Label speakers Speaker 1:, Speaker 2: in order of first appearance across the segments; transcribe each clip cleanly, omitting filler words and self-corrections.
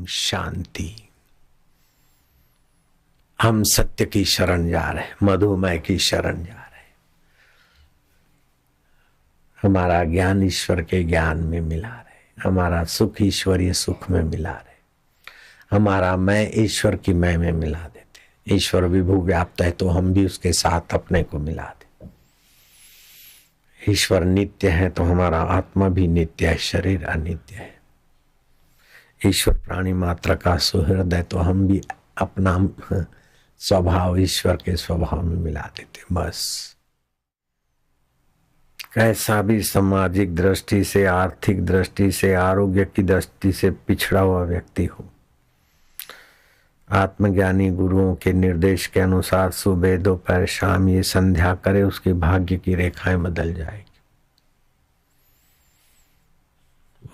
Speaker 1: ओम शांति। हम सत्य की शरण जा रहे हैं, मधुमय की शरण जा रहे हैं। हमारा ज्ञान ईश्वर के ज्ञान में मिला रहे, हमारा सुख ईश्वरीय सुख में मिला रहे, हमारा मैं ईश्वर की मैं में मिला देते। ईश्वर विभू व्याप्त है तो हम भी उसके साथ अपने को मिला दे। ईश्वर नित्य है तो हमारा आत्मा भी नित्य है, शरीर अनित्य है। ईश्वर प्राणी मात्र का सुहृद है तो हम भी अपना स्वभाव ईश्वर के स्वभाव में मिला देते। बस कैसा भी सामाजिक दृष्टि से, आर्थिक दृष्टि से, आरोग्य की दृष्टि से पिछड़ा हुआ व्यक्ति हो, आत्मज्ञानी गुरुओं के निर्देश के अनुसार सुबह दोपहर शाम ये संध्या करे, उसके भाग्य की रेखाएं बदल जाएगी,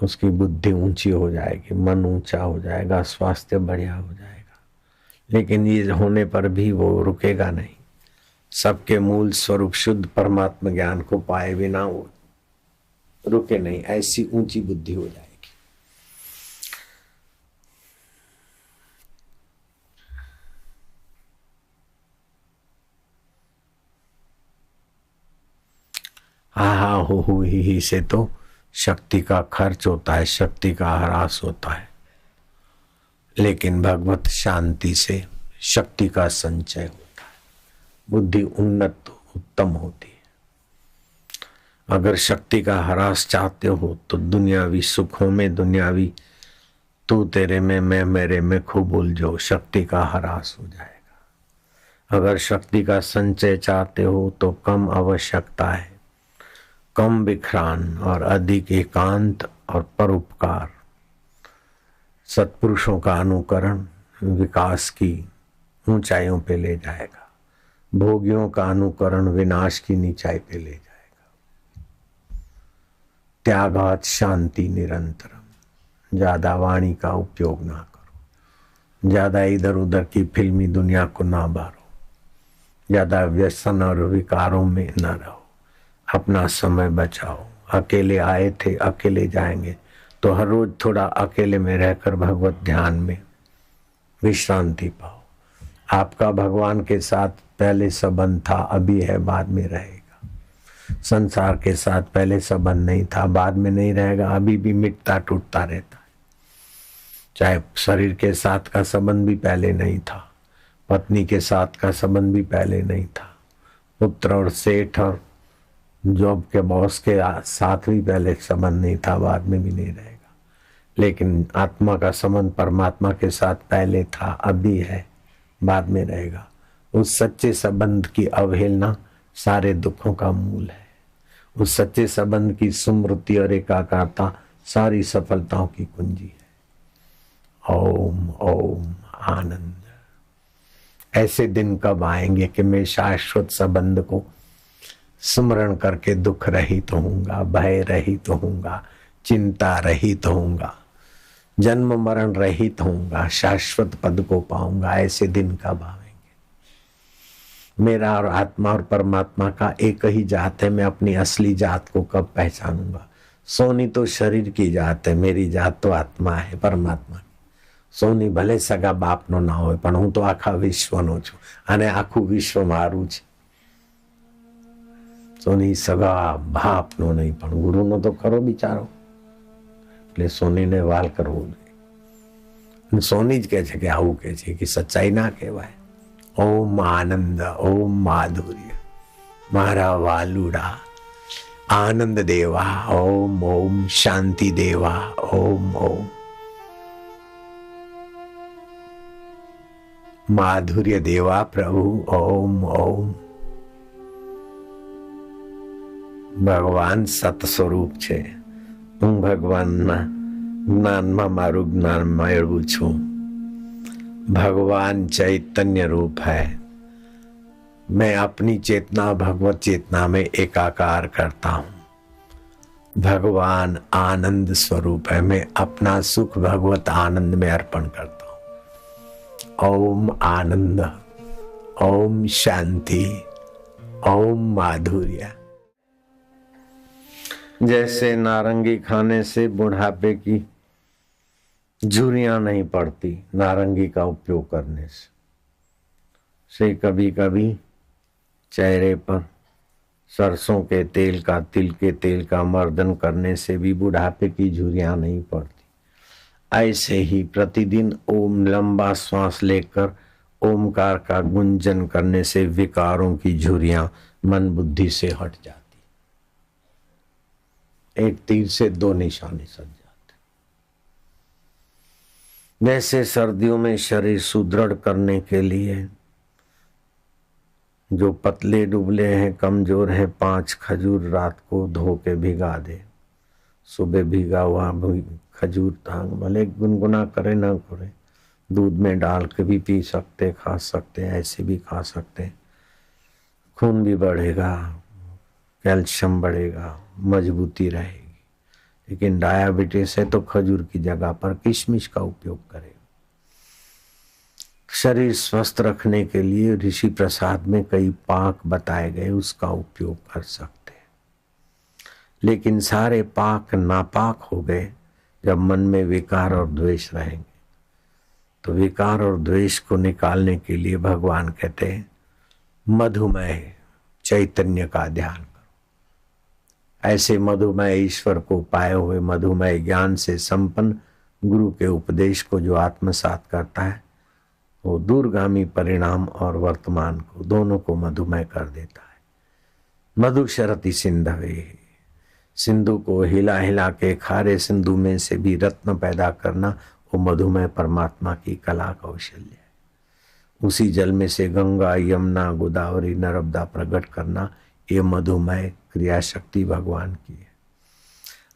Speaker 1: उसकी बुद्धि ऊंची हो जाएगी, मन ऊंचा हो जाएगा, स्वास्थ्य बढ़िया हो जाएगा। लेकिन ये होने पर भी वो रुकेगा नहीं। सबके मूल स्वरूप शुद्ध परमात्मा ज्ञान को पाए बिना वो रुके नहीं, ऐसी ऊंची बुद्धि हो जाएगी। हा हा हो ही से तो शक्ति का खर्च होता है, शक्ति का ह्रास होता है। लेकिन भगवत शांति से शक्ति का संचय होता है, बुद्धि उन्नत उत्तम होती है। अगर शक्ति का ह्रास चाहते हो तो दुनियावी सुखों में, दुनियावी तू तेरे में मैं मेरे में खूब उलझो, शक्ति का ह्रास हो जाएगा। अगर शक्ति का संचय चाहते हो तो कम आवश्यकता है, कम बिखरान और अधिक एकांत और परोपकार, सत्पुरुषों का अनुकरण विकास की ऊंचाइयों पे ले जाएगा, भोगियों का अनुकरण विनाश की नीचाई पे ले जाएगा। त्यागात शांति निरंतरम। ज्यादा वाणी का उपयोग ना करो, ज्यादा इधर उधर की फिल्मी दुनिया को ना बारो, ज्यादा व्यसन और विकारों में न रहो, अपना समय बचाओ। अकेले आए थे अकेले जाएंगे, तो हर रोज थोड़ा अकेले में रहकर भगवत ध्यान में विश्रांति पाओ। आपका भगवान के साथ पहले संबंध था, अभी है, बाद में रहेगा। संसार के साथ पहले संबंध नहीं था, बाद में नहीं रहेगा, अभी भी मिटता टूटता रहता है। चाहे शरीर के साथ का संबंध भी पहले नहीं था, पत्नी के साथ का संबंध भी पहले नहीं था, पुत्र और सेठ और जॉब के बॉस के साथ भी पहले संबंध नहीं था, बाद में भी नहीं रहेगा। लेकिन आत्मा का संबंध परमात्मा के साथ पहले था, अभी है, बाद में रहेगा। उस सच्चे संबंध की अवहेलना सारे दुखों का मूल है। उस सच्चे संबंध की स्मृति और एकाग्रता सारी सफलताओं की कुंजी है। ओम ओम आनंद। ऐसे दिन कब आएंगे कि मैं शाश्वत संबंध को स्मरण करके दुख रहित होऊंगा, भय रहित होऊंगा, चिंता रहित होऊंगा, जन्म मरण रहित होऊंगा, शाश्वत पद को पाऊंगा। ऐसे दिन कब आएंगे? मेरा और आत्मा और परमात्मा का एक ही जात है, मैं अपनी असली जात को कब पहचानूंगा? सोनी तो शरीर की जात है, मेरी जात तो आत्मा है, परमात्मा की। सोनी भले सगा बापनो ना હોય, પણ હું તો આખા વિશ્વનો છું અને આખું વિશ્વ મારું છે। સોની સગા બાપનો નહીં, પણ ગુરુનો તો ખરો બિચારો, એટલે સોનીને વાલ કરવો જોઈએ। સોની જ કહે છે કે આવું કહે છે કે સચ્ચાઈ ના કહેવાય। ઓમ આનંદ, ઓમ માધુર્ય, મારા વાલુડા આનંદ દેવા, ઓમ ઓમ શાંતિ દેવા, ઓમ ઓમ माधुर्य देवा प्रभु, ओम ओम। ભગવાન સત સ્વરૂપ છે, હું ભગવાનના જ્ઞાનમાં મારું જ્ઞાન મેળવું છું। भगवान चैतन्य रूप है, मैं अपनी चेतना भगवत चेतना में एकाकार करता हूँ। भगवान आनंद स्वरूप है, मैं अपना सुख भगवत आनंद में अर्पण करता हूँ। ओम आनंद, ओम शांति, ओम माधुर्य। जैसे नारंगी खाने से बुढ़ापे की झुर्रियां नहीं पड़ती नारंगी का उपयोग करने से कभी कभी चेहरे पर सरसों के तेल का, तिल के तेल का मर्दन करने से भी बुढ़ापे की झुर्रियां नहीं पड़ती। ऐसे ही प्रतिदिन ओम लंबा श्वास लेकर ओमकार का गुंजन करने से विकारों की झुर्रियां मन बुद्धि से हट जाती। एक तीर से दो निशाने सज जाते। वैसे सर्दियों में शरीर सुदृढ़ करने के लिए जो पतले डुबले हैं, कमजोर हैं, 5 खजूर रात को धो के भिगा दे। सुबह भिगा हुआ खजूर टांग भले गुनगुना करे ना करे, दूध में डाल के भी पी सकते, खा सकते, ऐसे भी खा सकते। खून भी बढ़ेगा, कैल्शियम बढ़ेगा, मजबूती रहेगी। लेकिन डायबिटीज है तो खजूर की जगह पर किशमिश का उपयोग करें। शरीर स्वस्थ रखने के लिए ऋषि प्रसाद में कई पाक बताए गए, उसका उपयोग कर सकते हैं। लेकिन सारे पाक नापाक हो गए जब मन में विकार और द्वेष रहेंगे। तो विकार और द्वेष को निकालने के लिए भगवान कहते हैं मधुमेह चैतन्य का ध्यान करो। ऐसे मधुमेह ईश्वर को पाए हुए, मधुमेह ज्ञान से संपन्न गुरु के उपदेश को जो आत्मसात करता है वो दूरगामी परिणाम और वर्तमान को दोनों को मधुमेह कर देता है। मधु शरति सिंधवे, सिंधु को हिला हिला के खारे सिंधु में से भी रत्न पैदा करना वो मधुमेह परमात्मा की कला कौशल्य है। उसी जल में से गंगा, यमुना, गोदावरी, नर्मदा प्रकट करना ये मधुमेह क्रिया शक्ति भगवान की है।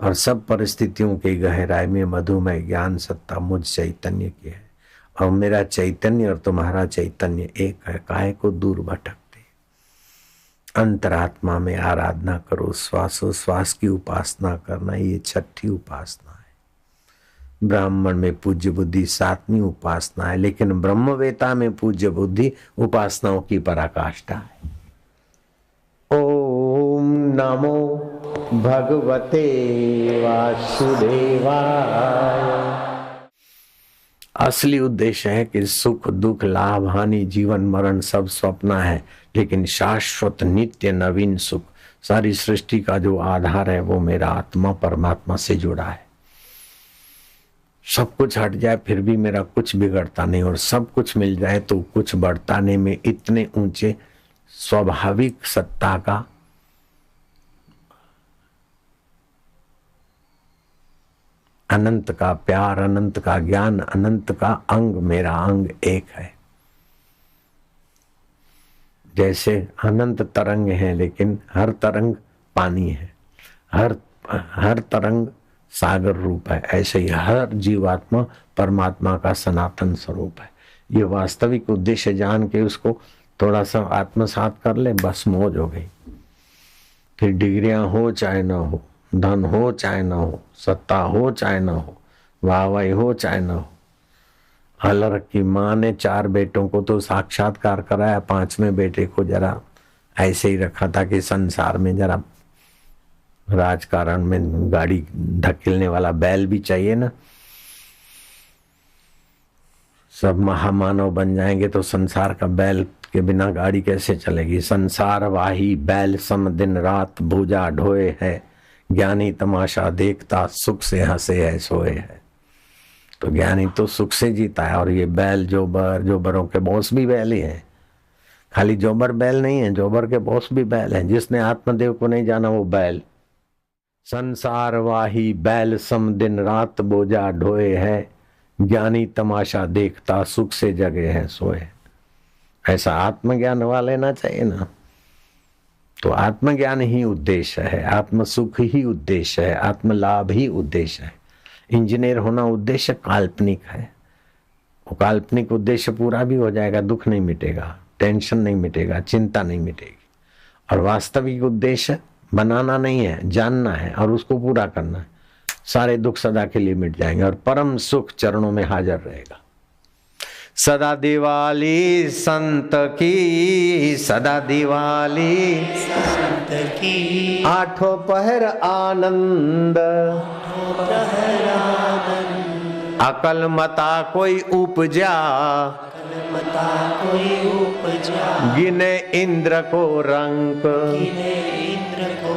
Speaker 1: और सब परिस्थितियों की गहराई में मधुमेह ज्ञान सत्ता मुझ चैतन्य की है। और मेरा चैतन्य और तुम्हारा चैतन्य एक है, काहे को दूर भटकते। अंतरात्मा में आराधना करो, श्वासोश्वास की उपासना करना, ये 6ठी उपासना है। ब्राह्मण में पूज्य बुद्धि 7वीं उपासना है, लेकिन ब्रह्मवेता में पूज्य बुद्धि उपासनाओं की पराकाष्ठा है। ओम नमो भगवते वासुदेवाय। असली उद्देश्य है कि सुख दुख लाभ हानि जीवन मरण सब स्वप्न है, लेकिन शाश्वत नित्य नवीन सुख सारी सृष्टि का जो आधार है वो मेरा आत्मा परमात्मा से जुड़ा है। सब कुछ हट जाए फिर भी मेरा कुछ बिगड़ता नहीं, और सब कुछ मिल जाए तो कुछ बढ़ता नहीं। में इतने ऊंचे स्वाभाविक सत्ता का अनंत का प्यार, अनंत का ज्ञान, अनंत का अंग, मेरा अंग एक है। जैसे अनंत तरंग है लेकिन हर तरंग पानी है, हर तरंग सागर रूप है, ऐसे ही हर जीवात्मा परमात्मा का सनातन स्वरूप है। ये वास्तविक उद्देश्य जान के उसको थोड़ा सा आत्मसात कर ले, बस मौज हो गई। फिर डिग्रियां हो चाहे ना हो, धन हो चाहे ना हो, सत्ता हो चाहे ना हो, वाहवाही हो चाहे ना हो। अलर की माँ ने 4 बेटों को तो साक्षात्कार कराया, 5वें बेटे को जरा ऐसे ही रखा था कि संसार में जरा राजकारण में गाड़ी धकेलने वाला बैल भी चाहिए ना। सब महामानव बन जाएंगे तो संसार का बैल के बिना गाड़ी कैसे चलेगी। संसार वाही बैल सम दिन रात भुजा ढोए है, ज्ञानी तमाशा देखता सुख से हंसे है सोए है। तो ज्ञानी तो सुख से जीता है, और ये बैल जोबरों के बॉस भी बैल ही है। खाली जोबर बैल नहीं है, जोबर के बॉस भी बैल है। जिसने आत्मदेव को नहीं जाना वो बैल। संसार वाही बैल सम दिन रात बोझा ढोए है, ज्ञानी तमाशा देखता सुख से जगे है सोए। ऐसा आत्मज्ञान हुआ लेना चाहिए ना। तो आत्मज्ञान ही उद्देश्य है, आत्म सुख ही उद्देश्य है, आत्म लाभ ही उद्देश्य है। इंजीनियर होना उद्देश्य काल्पनिक है। वो काल्पनिक उद्देश्य पूरा भी हो जाएगा, दुख नहीं मिटेगा, टेंशन नहीं मिटेगा, चिंता नहीं मिटेगी। और वास्तविक उद्देश्य बनाना नहीं है, जानना है और उसको पूरा करना है। सारे दुख सदा के लिए मिट जाएंगे और परम सुख चरणों में हाजिर रहेगा। सदा दिवाली संत की, सदा दिवाली संत की, आठों पहर आनंद, अकल मता कोई उपजा,
Speaker 2: मता कोई उपजा,
Speaker 1: गिने इंद्र को रंक,
Speaker 2: गिने इंद्र को